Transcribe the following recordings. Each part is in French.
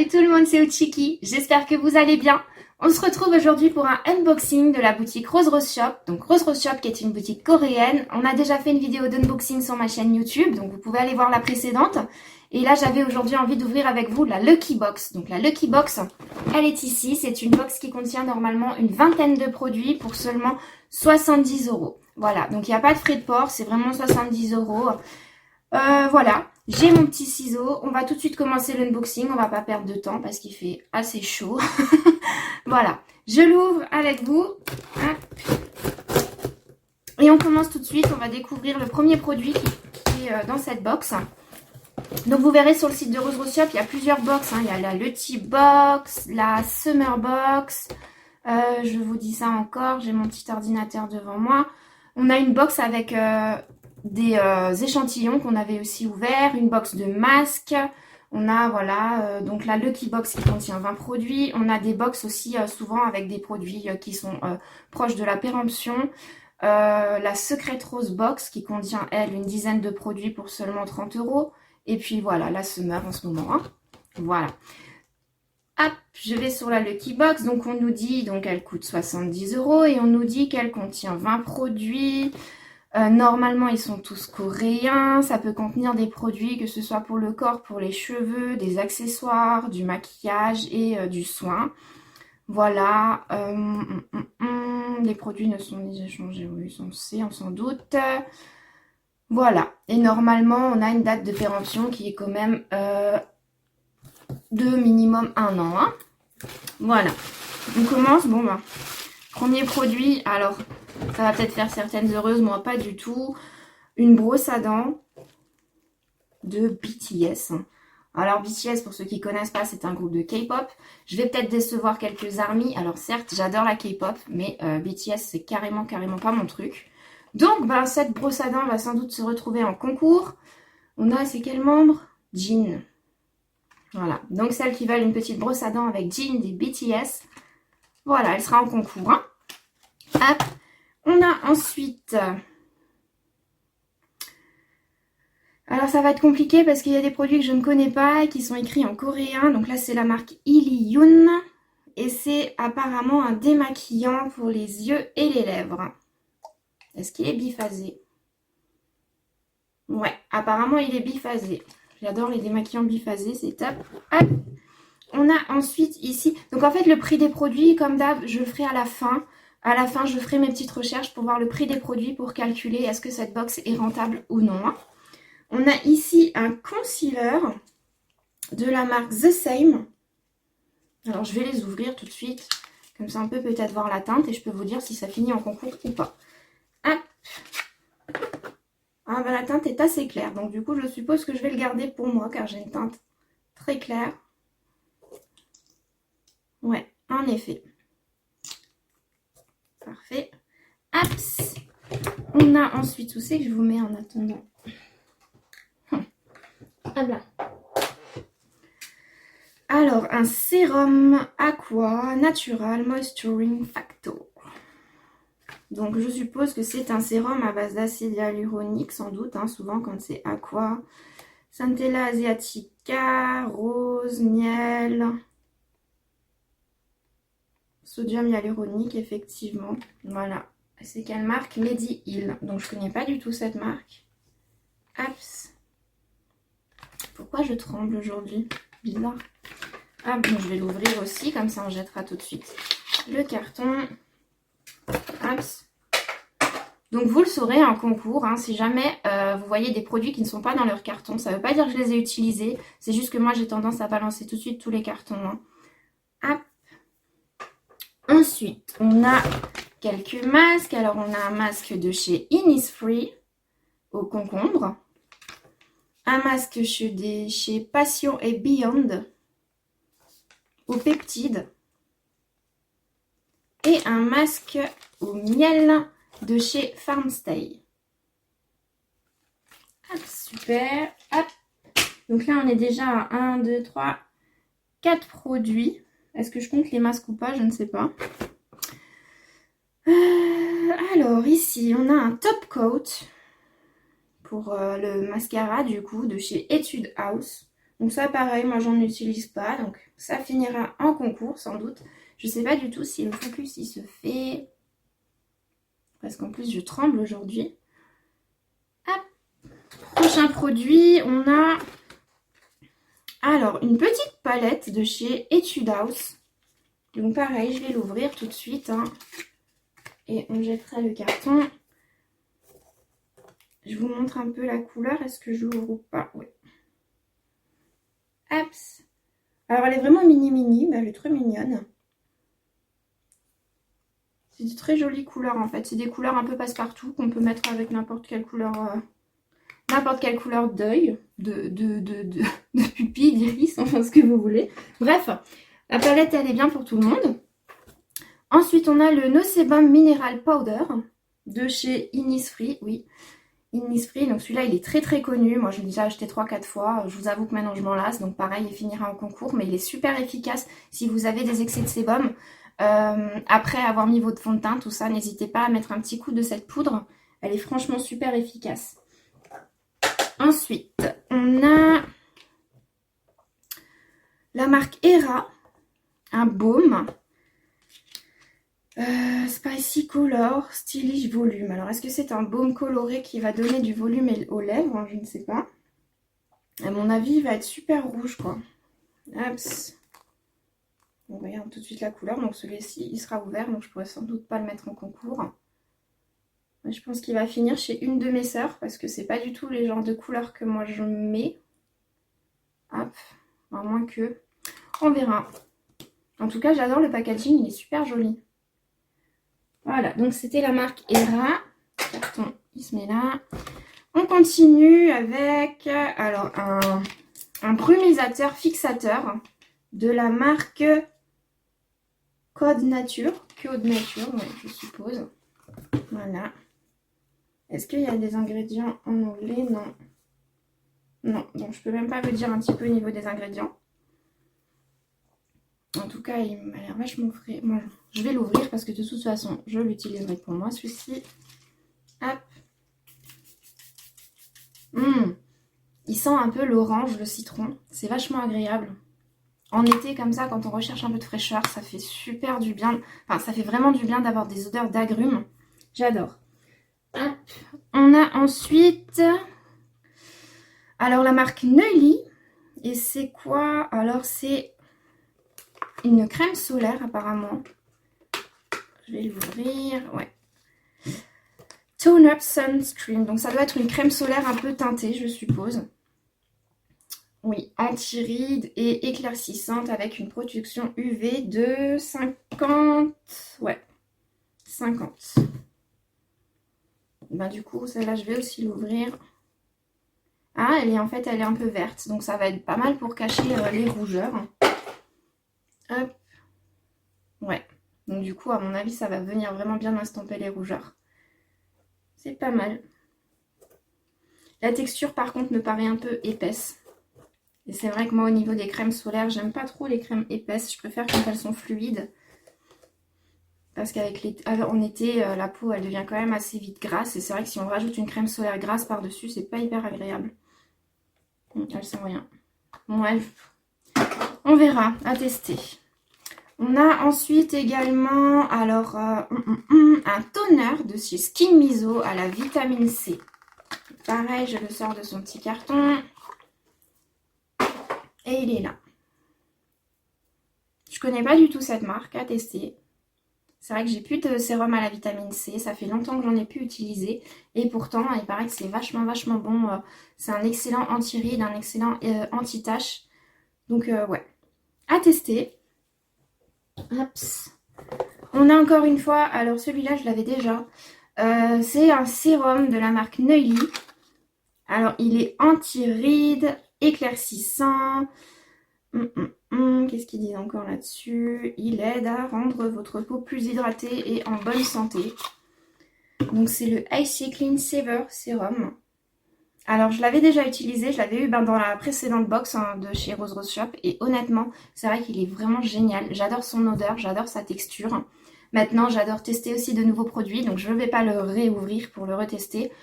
Salut tout le monde, c'est Uchiki, j'espère que vous allez bien. On se retrouve aujourd'hui pour un unboxing de la boutique Rose Rose Shop. Donc Rose Rose Shop qui est une boutique coréenne. On a déjà fait une vidéo d'unboxing sur ma chaîne YouTube, donc vous pouvez aller voir la précédente. Et là j'avais aujourd'hui envie d'ouvrir avec vous la Lucky Box. Donc la Lucky Box, elle est ici. C'est une box qui contient normalement une vingtaine de produits pour seulement 70 €. Voilà, donc il n'y a pas de frais de port, c'est vraiment 70 €. Voilà, j'ai mon petit ciseau. On va tout de suite commencer l'unboxing. On va pas perdre de temps parce qu'il fait assez chaud. Voilà, je l'ouvre avec vous. Et on commence tout de suite. On va découvrir le premier produit qui est dans cette box. Donc vous verrez sur le site de Rose Rose Shop, il y a plusieurs box. Il y a la Lucky Box, la Summer Box. Je vous dis ça encore, j'ai mon petit ordinateur devant moi. On a une box avec des échantillons qu'on avait aussi ouverts, une box de masques. On a voilà donc la Lucky Box qui contient 20 produits. On a des box aussi souvent avec des produits qui sont proches de la péremption. La Secret Rose Box qui contient elle une dizaine de produits pour seulement 30 €. Et puis voilà la Summer en ce moment. Voilà. Hop, je vais sur la Lucky Box. Donc on nous dit donc elle coûte 70 € et on nous dit qu'elle contient 20 produits. Normalement, ils sont tous coréens. Ça peut contenir des produits, que ce soit pour le corps, pour les cheveux, des accessoires, du maquillage et du soin. Voilà. Les produits ne sont ni échangés, oui, on s'en doute. Voilà. Et normalement, on a une date de péremption qui est quand même de minimum 1 an. Hein. Voilà. On commence. Bon, bah, premier produit. Alors, ça va peut-être faire certaines heureuses, moi pas du tout. Une brosse à dents de BTS. Alors BTS, pour ceux qui ne connaissent pas, c'est un groupe de K-pop. Je vais peut-être décevoir quelques ARMY. Alors certes, j'adore la K-pop, mais BTS, c'est carrément pas mon truc. Donc, ben, cette brosse à dents va sans doute se retrouver en concours. On a, c'est quel membre? Jin. Voilà, donc celles qui veulent une petite brosse à dents avec Jin des BTS, voilà, elle sera en concours. Hein. Hop. On a ensuite... Alors ça va être compliqué parce qu'il y a des produits que je ne connais pas et qui sont écrits en coréen. Donc là c'est la marque Illyoon. Et c'est apparemment un démaquillant pour les yeux et les lèvres. Est-ce qu'il est biphasé? Ouais, apparemment il est biphasé. J'adore les démaquillants biphasés, c'est top. Hop. On a ensuite ici... Donc en fait le prix des produits, comme d'hab, je le ferai à la fin. À la fin, je ferai mes petites recherches pour voir le prix des produits pour calculer est-ce que cette box est rentable ou non. On a ici un concealer de la marque The Same. Alors, je vais les ouvrir tout de suite. Comme ça, on peut peut-être voir la teinte et je peux vous dire si ça finit en concours ou pas. Hop. Ah, ben, la teinte est assez claire. Donc, du coup, je suppose que je vais le garder pour moi car j'ai une teinte très claire. Ouais, en effet. Parfait. Hop. On a ensuite, où c'est que je vous mets en attendant? Ah là. Alors, un sérum Aqua Natural Moisturing Factor. Donc, je suppose que c'est un sérum à base d'acide hyaluronique, sans doute, hein, souvent quand c'est Aqua. Centella asiatica, rose, miel, sodium hyaluronique, effectivement. Voilà. C'est quelle marque? Mediheal. Donc, je connais pas du tout cette marque. Apps. Pourquoi je tremble aujourd'hui? Bizarre. Ah bon, je vais l'ouvrir aussi, comme ça on jettera tout de suite le carton. Oups. Donc vous le saurez en concours, hein, si jamais vous voyez des produits qui ne sont pas dans leur carton. Ça ne veut pas dire que je les ai utilisés, c'est juste que moi j'ai tendance à balancer tout de suite tous les cartons. Hein. Ensuite, on a quelques masques. Alors on a un masque de chez Innisfree au concombre. Un masque chez Passion et Beyond au peptide. Et un masque au miel de chez Farmstay. Hop, super. Hop. Donc là, on est déjà à 1, 2, 3, 4 produits. Est-ce que je compte les masques ou pas? Je ne sais pas. Alors, ici, on a un top coat pour le mascara, du coup, de chez Etude House. Donc ça, pareil, moi, j'en utilise pas. Donc ça finira en concours, sans doute. Je sais pas du tout si le focus, il se fait. Parce qu'en plus, je tremble aujourd'hui. Hop. Prochain produit, on a... Alors, une petite palette de chez Etude House. Donc pareil, je vais l'ouvrir tout de suite. Hein. Et on jettera le carton. Je vous montre un peu la couleur. Est-ce que je l'ouvre ou pas? Oui. Hop. Alors, elle est vraiment mini, mais elle est très mignonne. C'est de très jolies couleurs en fait. C'est des couleurs un peu passe-partout qu'on peut mettre avec n'importe quelle couleur d'œil, de pupille, d'iris, enfin ce que vous voulez. Bref, la palette elle est bien pour tout le monde. Ensuite, on a le No Sebum Mineral Powder de chez Innisfree. Oui, Innisfree. Donc celui-là, il est très très connu. Moi, je l'ai déjà acheté 3-4 fois. Je vous avoue que maintenant, je m'en lasse. Donc pareil, il finira en concours. Mais il est super efficace si vous avez des excès de sébum. Après avoir mis votre fond de teint, tout ça, n'hésitez pas à mettre un petit coup de cette poudre. Elle est franchement super efficace. Ensuite, on a la marque Hera, un baume. Spicy Color, Stylish Volume. Alors, est-ce que c'est un baume coloré qui va donner du volume aux lèvres? Je ne sais pas. À mon avis, il va être super rouge, quoi. Hop. On regarde tout de suite la couleur. Donc, celui-ci, il sera ouvert. Donc, je pourrais sans doute pas le mettre en concours. Je pense qu'il va finir chez une de mes sœurs. Parce que c'est pas du tout les genres de couleurs que moi, je mets. Hop. À moins que... On verra. En tout cas, j'adore le packaging. Il est super joli. Voilà, donc c'était la marque Hera. Le carton, il se met là. On continue avec alors un brumisateur fixateur de la marque Code Nature. Code Nature, ouais, je suppose. Voilà. Est-ce qu'il y a des ingrédients en anglais? Non. Non, donc je peux même pas vous dire un petit peu au niveau des ingrédients. En tout cas, il m'a l'air vachement frais. Bon, je vais l'ouvrir parce que de toute façon, je l'utiliserai pour moi, celui-ci. Hop. Il sent un peu l'orange, le citron. C'est vachement agréable. En été, comme ça, quand on recherche un peu de fraîcheur, ça fait super du bien. Enfin, ça fait vraiment du bien d'avoir des odeurs d'agrumes. J'adore. Hop. On a ensuite... Alors, la marque Neuilly. Et c'est quoi? Alors, c'est... une crème solaire apparemment. Je vais l'ouvrir. Ouais. Tone Up Sunscreen. Donc ça doit être une crème solaire un peu teintée, je suppose. Oui, anti-rides et éclaircissante avec une production UV de 50. Ouais. 50. Ben, du coup, celle-là, je vais aussi l'ouvrir. Ah, elle est un peu verte. Donc ça va être pas mal pour cacher les rougeurs. Hop. Ouais. Donc du coup, à mon avis, ça va venir vraiment bien estomper les rougeurs. C'est pas mal. La texture, par contre, me paraît un peu épaisse. Et c'est vrai que moi, au niveau des crèmes solaires, j'aime pas trop les crèmes épaisses. Je préfère quand elles sont fluides. Parce qu'avec en été, la peau, elle devient quand même assez vite grasse. Et c'est vrai que si on rajoute une crème solaire grasse par-dessus, c'est pas hyper agréable. Elle sent rien. Ouais. On verra, à tester. On a ensuite également alors un toner de chez Skin Miso à la vitamine C. Pareil, je le sors de son petit carton. Et il est là. Je connais pas du tout cette marque, à tester. C'est vrai que j'ai plus de sérum à la vitamine C. Ça fait longtemps que j'en ai pu utiliser. Et pourtant, il paraît que c'est vachement bon. C'est un excellent anti-rides, un excellent anti-tache. Donc ouais, à tester. Hop. On a encore une fois, alors celui-là je l'avais déjà, c'est un sérum de la marque Neuilly. Alors il est anti-rides, éclaircissant. Qu'est-ce qu'ils disent encore là-dessus? Il aide à rendre votre peau plus hydratée et en bonne santé. Donc c'est le Icy Clean Saver Sérum. Alors je l'avais déjà utilisé, je l'avais eu dans la précédente box de chez Rose Rose Shop. Et honnêtement, c'est vrai qu'il est vraiment génial. J'adore son odeur, j'adore sa texture. Maintenant, j'adore tester aussi de nouveaux produits. Donc je ne vais pas le réouvrir pour le retester.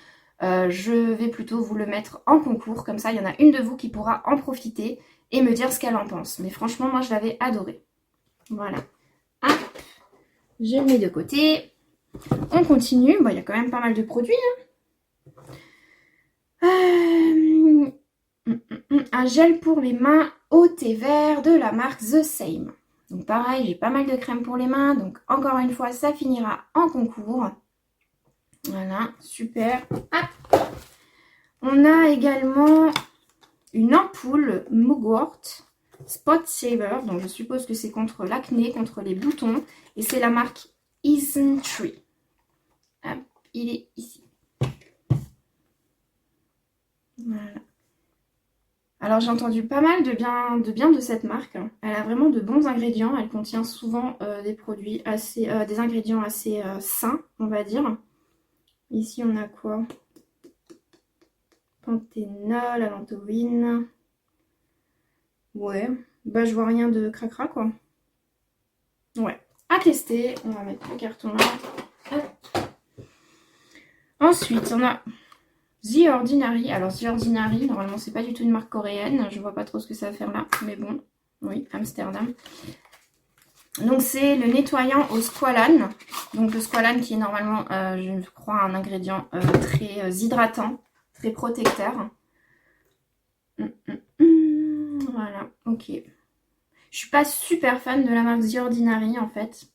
je vais plutôt vous le mettre en concours. Comme ça, il y en a une de vous qui pourra en profiter et me dire ce qu'elle en pense. Mais franchement, moi, je l'avais adoré. Voilà. Hop, je le mets de côté. On continue. Bon, il y a quand même pas mal de produits. Un gel pour les mains au thé vert de la marque The Same. Donc pareil, j'ai pas mal de crème pour les mains. Donc encore une fois, ça finira en concours. Voilà, super. Hop. On a également une ampoule Mugwort Spot Saver. Donc je suppose que c'est contre l'acné, contre les boutons. Et c'est la marque Isntree. Hop, il est ici. Voilà. Alors j'ai entendu pas mal de bien de cette marque. Elle a vraiment de bons ingrédients. Elle contient souvent des produits assez, des ingrédients assez sains, on va dire. Ici on a quoi? Panthénol, allantoïne. Ouais, bah je vois rien de cracra quoi. Ouais, à tester. On va mettre le carton là. Hop. Ensuite on a The Ordinary. Alors The Ordinary, normalement c'est pas du tout une marque coréenne. Je vois pas trop ce que ça va faire là. Mais bon, oui, Amsterdam. Donc c'est le nettoyant au squalane. Donc le squalane qui est normalement, je crois, un ingrédient très hydratant, très protecteur. Voilà, ok. Je suis pas super fan de la marque The Ordinary en fait.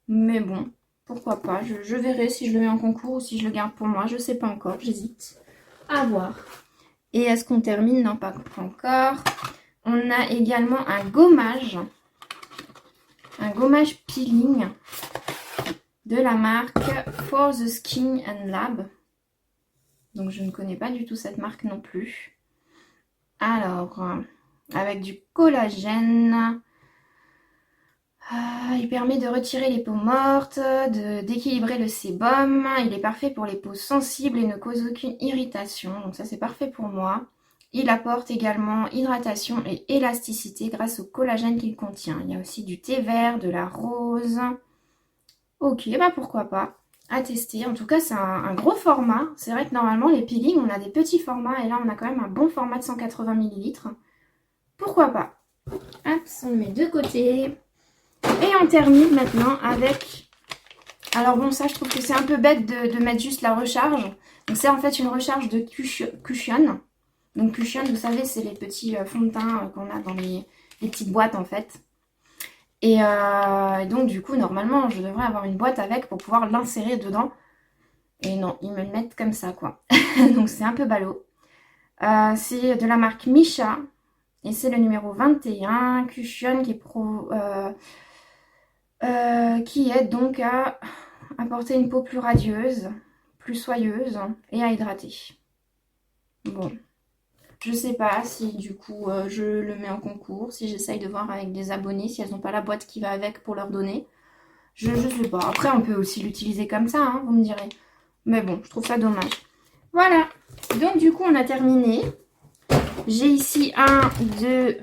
Mais bon, pourquoi pas. Je verrai si je le mets en concours ou si je le garde pour moi. Je sais pas encore, j'hésite. À voir. Et est-ce qu'on termine? Non, pas encore. On a également un gommage. Un gommage peeling de la marque For the Skin and Lab. Donc je ne connais pas du tout cette marque non plus. Alors, avec du collagène. Il permet de retirer les peaux mortes, d'équilibrer le sébum. Il est parfait pour les peaux sensibles et ne cause aucune irritation. Donc ça c'est parfait pour moi. Il apporte également hydratation et élasticité grâce au collagène qu'il contient. Il y a aussi du thé vert, de la rose. Ok, bah pourquoi pas. À tester. En tout cas, c'est un gros format. C'est vrai que normalement, les peelings, on a des petits formats. Et là, on a quand même un bon format de 180 ml. Pourquoi pas. Hop, on le met de côté. Et on termine maintenant avec... Alors bon, ça, je trouve que c'est un peu bête de mettre juste la recharge. Donc c'est en fait une recharge de Cushion. Donc Cushion, vous savez, c'est les petits fonds de teint qu'on a dans les petites boîtes en fait. Et donc du coup, normalement, je devrais avoir une boîte avec pour pouvoir l'insérer dedans. Et non, ils me le mettent comme ça, quoi. Donc c'est un peu ballot. C'est de la marque Misha. Et c'est le numéro 21. Cushion qui aide donc à apporter une peau plus radieuse, plus soyeuse et à hydrater. Bon. Je sais pas si du coup je le mets en concours, si j'essaye de voir avec des abonnés, si elles n'ont pas la boîte qui va avec pour leur donner. Je sais pas. Après on peut aussi l'utiliser comme ça, hein, vous me direz. Mais bon, je trouve ça dommage. Voilà. Donc du coup on a terminé. J'ai ici 1, 2,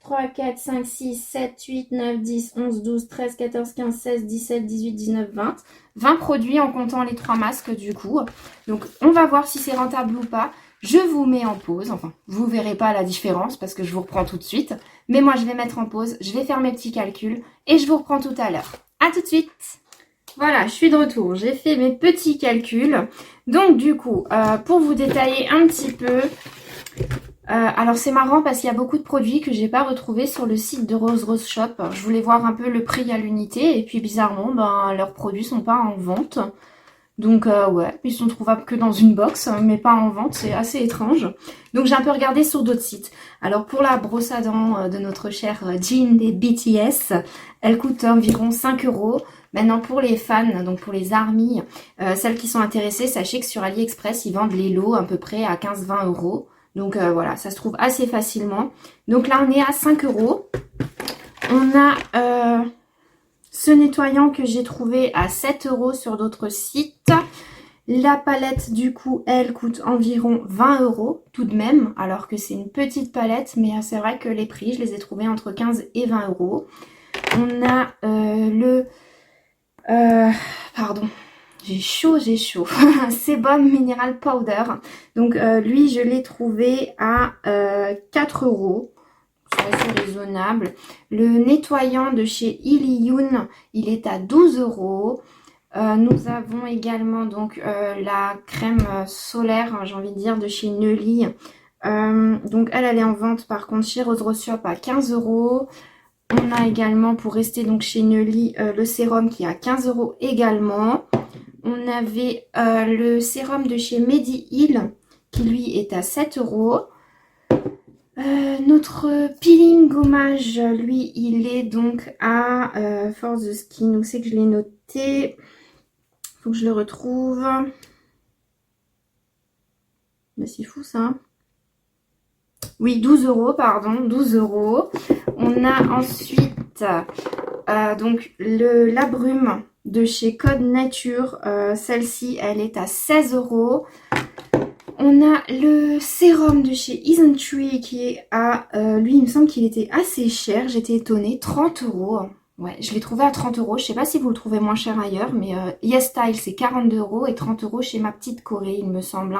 3, 4, 5, 6, 7, 8, 9, 10, 11, 12, 13, 14, 15, 16, 17, 18, 19, 20. 20 produits en comptant les 3 masques du coup. Donc on va voir si c'est rentable ou pas. Je vous mets en pause, enfin, vous ne verrez pas la différence parce que je vous reprends tout de suite. Mais moi, je vais mettre en pause, je vais faire mes petits calculs et je vous reprends tout à l'heure. À tout de suite. Voilà, je suis de retour. J'ai fait mes petits calculs. Donc, du coup, pour vous détailler un petit peu... alors, c'est marrant parce qu'il y a beaucoup de produits que j'ai pas retrouvés sur le site de Rose Rose Shop. Je voulais voir un peu le prix à l'unité et puis bizarrement, ben, leurs produits sont pas en vente. Donc ouais, ils sont trouvables que dans une box, mais pas en vente, c'est assez étrange. Donc j'ai un peu regardé sur d'autres sites. Alors pour la brosse à dents de notre chère Jean des BTS, elle coûte environ 5 €. Maintenant pour les fans, donc pour les armies, celles qui sont intéressées, sachez que sur AliExpress, ils vendent les lots à peu près à 15-20 €. Donc voilà, ça se trouve assez facilement. Donc là on est à 5 €. On a... ce nettoyant que j'ai trouvé à 7 € sur d'autres sites. La palette, du coup, elle coûte environ 20 € tout de même. Alors que c'est une petite palette, mais c'est vrai que les prix, je les ai trouvés entre 15 et 20 €. On a pardon, J'ai chaud, j'ai chaud. Sebum Mineral Powder. Donc lui, je l'ai trouvé à 4 €. C'est assez raisonnable. Le nettoyant de chez Iliyun, il est à 12 €. Nous avons également donc la crème solaire, hein, j'ai envie de dire, de chez Neuilly. Donc elle est en vente par contre chez Rose Rose Shop à 15 €. On a également, pour rester donc chez Neuilly, le sérum qui est à 15 € également. On avait le sérum de chez Mediheal qui lui est à 7 €. Notre peeling gommage, lui, il est donc à Force the Skin. Où c'est que je l'ai noté? Faut que je le retrouve. Mais c'est fou ça. Oui, 12 €, pardon, 12 €. On a ensuite donc la brume de chez Code Nature. Celle-ci, elle est à 16 €. On a le sérum de chez Isntree qui est à... lui, il me semble qu'il était assez cher. J'étais étonnée. 30 €. Ouais, je l'ai trouvé à 30 €. Je sais pas si vous le trouvez moins cher ailleurs. Mais YesStyle, c'est 42 € et 30 € chez ma petite Corée, il me semble.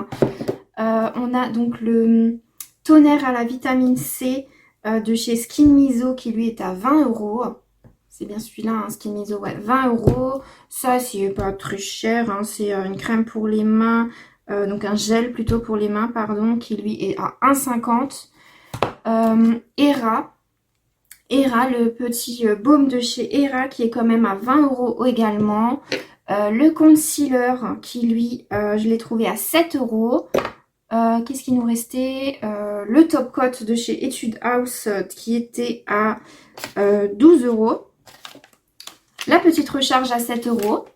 On a donc le tonnerre à la vitamine C de chez Skin Miso qui lui est à 20 €. C'est bien celui-là, hein, Skin Miso, ouais, 20 €. Ça, c'est pas très cher. Hein, c'est une crème pour les mains. Donc un gel plutôt pour les mains, pardon, qui lui est à 1,50 €. Hera, le petit baume de chez Hera qui est quand même à 20 € également. Le concealer qui lui, je l'ai trouvé à 7 €. Qu'est-ce qui nous restait? Le top coat de chez Etude House qui était à 12 €. La petite recharge à 7 €.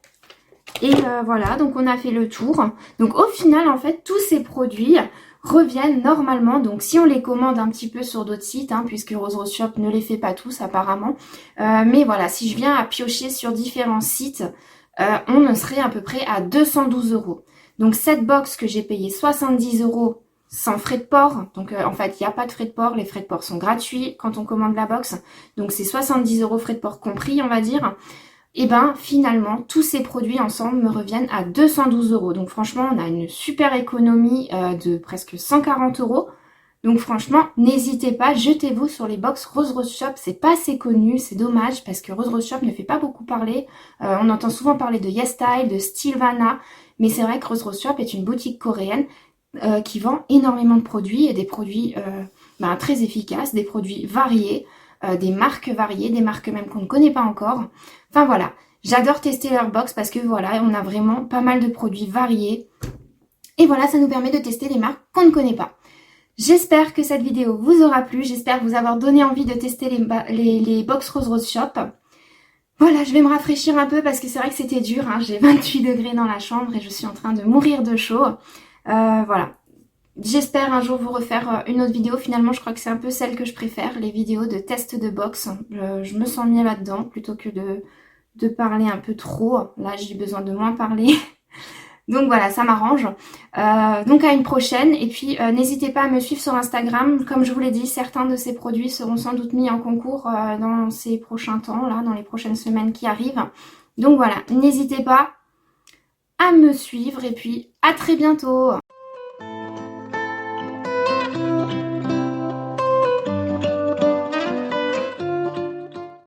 Et voilà, donc on a fait le tour. Donc au final, en fait, tous ces produits reviennent normalement. Donc si on les commande un petit peu sur d'autres sites, hein, puisque Rose Rose Shop ne les fait pas tous apparemment. Mais voilà, si je viens à piocher sur différents sites, on en serait à peu près à 212 €. Donc cette box que j'ai payé 70 € sans frais de port. Donc en fait, il n'y a pas de frais de port. Les frais de port sont gratuits quand on commande la box. Donc c'est 70 € frais de port compris, on va dire. Et ben finalement, tous ces produits ensemble me reviennent à 212 €. Donc franchement, on a une super économie de presque 140 €. Donc franchement, n'hésitez pas, jetez-vous sur les box Rose Rose Shop. C'est pas assez connu, c'est dommage parce que Rose Rose Shop ne fait pas beaucoup parler. On entend souvent parler de YesStyle, de Stylevana. Mais c'est vrai que Rose Rose Shop est une boutique coréenne qui vend énormément de produits et des produits très efficaces, des produits variés. Des marques variées, des marques même qu'on ne connaît pas encore. Enfin voilà, j'adore tester leur box parce que voilà, on a vraiment pas mal de produits variés. Et voilà, ça nous permet de tester des marques qu'on ne connaît pas. J'espère que cette vidéo vous aura plu, j'espère vous avoir donné envie de tester les box Rose Rose Shop. Voilà, je vais me rafraîchir un peu parce que c'est vrai que c'était dur, hein. J'ai 28 degrés dans la chambre et je suis en train de mourir de chaud. Voilà. J'espère un jour vous refaire une autre vidéo. Finalement, je crois que c'est un peu celle que je préfère, les vidéos de test de box. Je me sens mieux là-dedans plutôt que de parler un peu trop. Là, j'ai besoin de moins parler. Donc voilà, ça m'arrange. Donc à une prochaine. Et puis, n'hésitez pas à me suivre sur Instagram. Comme je vous l'ai dit, certains de ces produits seront sans doute mis en concours dans ces prochains temps, là, dans les prochaines semaines qui arrivent. Donc voilà, n'hésitez pas à me suivre. Et puis, à très bientôt.